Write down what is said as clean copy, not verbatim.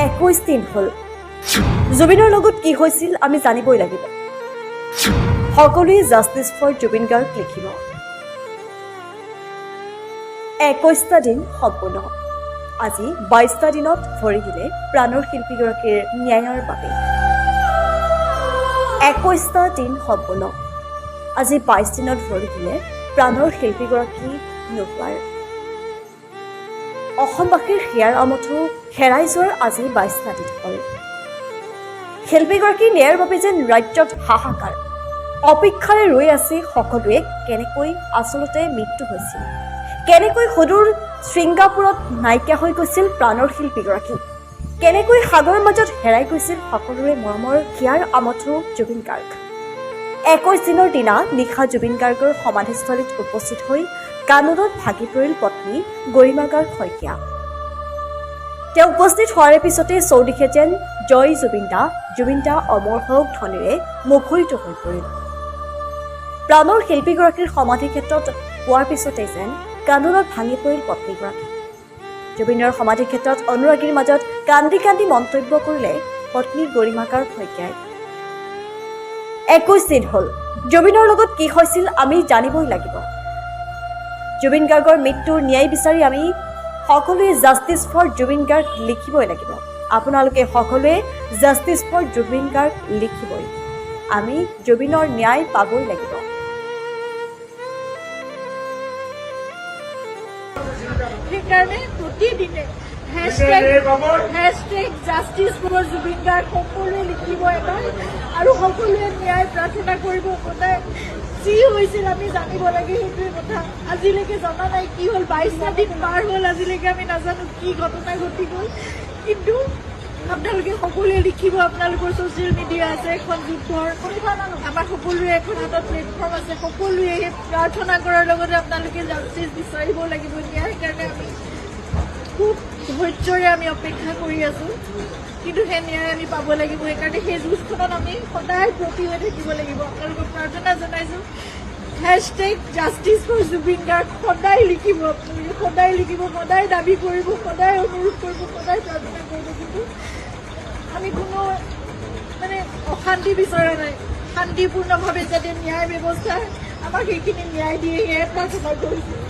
21 দিন হ'ল জুবিনৰ লগত কি হৈছিল আমি জানিবই লাগিব। সকলোৱে জাষ্টিছ ফৰ জুবিন গাৰ্গ লিখিব। 21টা দিন সম্পূৰ্ণ। আজি 22টা দিনত ভৰি দিলে প্ৰাণৰ শিল্পীগৰাকীৰ ন্যায়ৰ বাবে। 21টা দিন সম্পূৰ্ণ। আজি 22 দিনত ভৰি দিলে প্ৰাণৰ শিল্পীগৰাকী নোপোৱাৰ। অসমবাসীৰ হিয়াৰ আমঠু হেৰাই যোৱাৰ আজি 22টা দিন হ'ল। শিল্পীগৰাকীৰ ন্যায়ৰ বাবে যেন ৰাজ্যত হাহাকাৰ। অপেক্ষাৰে ৰৈ আছে সকলোৱে কেনেকৈ আচলতে মৃত্যু হৈছিল, কেনেকৈ সুদূৰ ছিংগাপুৰত নাইকিয়া হৈ গৈছিল প্ৰাণৰ শিল্পীগৰাকী, কেনেকৈ সাগৰৰ মাজত হেৰাই গৈছিল সকলোৰে মৰমৰ হিয়াৰ আমঠু জুবিন গাৰ্গ। 21 দিনৰ দিনা নিশা জুবিন গাৰ্গৰ সমাধিস্থলীত উপস্থিত হৈ কান্দোনত ভাগি পৰিল পত্নী গৰিমা গাৰ্গ শইকীয়া। তেওঁ উপস্থিত হোৱাৰ পিছতে চৌদিশে যেন জয় জুবিন দা অমৰ হওক ধ্বনিৰে মুখৰিত হৈ পৰিল। প্ৰাণৰ শিল্পীগৰাকীৰ সমাধি ক্ষেত্ৰত পোৱাৰ পিছতে যেন কান্দোনত ভাঙি পৰিল পত্নীগৰাকী। জুবিনৰ সমাধি ক্ষেত্ৰত অনুৰাগীৰ মাজত কান্দি কান্দি মন্তব্য কৰিলে পত্নী গৰিমা গাৰ্গ শইকীয়াই। 21 দিন হ'ল জুবিনৰ লগত কি হৈছিল আমি জানিবই লাগিব। জুবিন গাৰ্গৰ মৃত্যুৰ ন্যায় বিচাৰি আমি সকলোৱে জাষ্টিছ ফৰ জুবিন গাৰ্গ লিখিবই লাগিব। আপোনালোকে সকলোৱে জাষ্টিছ ফৰ জুবিন গাৰ্গ লিখিবই। আমি জুবিনৰ ন্যায় পাবই লাগিব। সেইকাৰণে প্ৰতিদিনে hashtag justice for Zubeen Garg সকলোৱে লিখিব এবাৰ আৰু সকলোৱে ন্যায় প্ৰাৰ্থনা কৰিব। সদায় যি হৈছিল আমি জানিব লাগে, সেইটোৱে কথা। আজিলৈকে জনা নাই কি হ'ল, 22টা দিন পাৰ হ'ল, আজিলৈকে আমি নাজানো কি ঘটনা ঘটি গ'ল। কিন্তু আপোনালোকে সকলোৱে লিখিব। আপোনালোকৰ ছ'চিয়েল মিডিয়া আছে, এখন যুদ্ধৰ আমাৰ সকলোৰে এখন হাতত প্লেটফৰ্ম আছে। সকলোৱে প্ৰাৰ্থনা কৰাৰ লগতে আপোনালোকে জাষ্টিছ বিচাৰিব লাগিব। সেইকাৰণে আমি খুব ধৈৰ্যৰে আমি অপেক্ষা কৰি আছোঁ, কিন্তু সেই ন্যায় আমি পাব লাগিব। সেইকাৰণে সেই যুঁজখনত আমি সদায় ব্ৰতী হৈ থাকিব লাগিব। আপোনালোকক প্ৰাৰ্থনা জনাইছোঁ, hashtag justice for Zubeen Garg সদায় লিখিব। আপোনালোকে সদায় লিখিব, সদায় দাবী কৰিব, সদায় অনুৰোধ কৰিব, সদায় প্ৰাৰ্থনা কৰিব। কিন্তু আমি কোনো অশান্তি বিচৰা নাই। শান্তিপূৰ্ণভাৱে যাতে ন্যায় ব্যৱস্থা আমাক সেইখিনি ন্যায় দিয়ে, সেয়ে প্ৰাৰ্থনা কৰিছোঁ।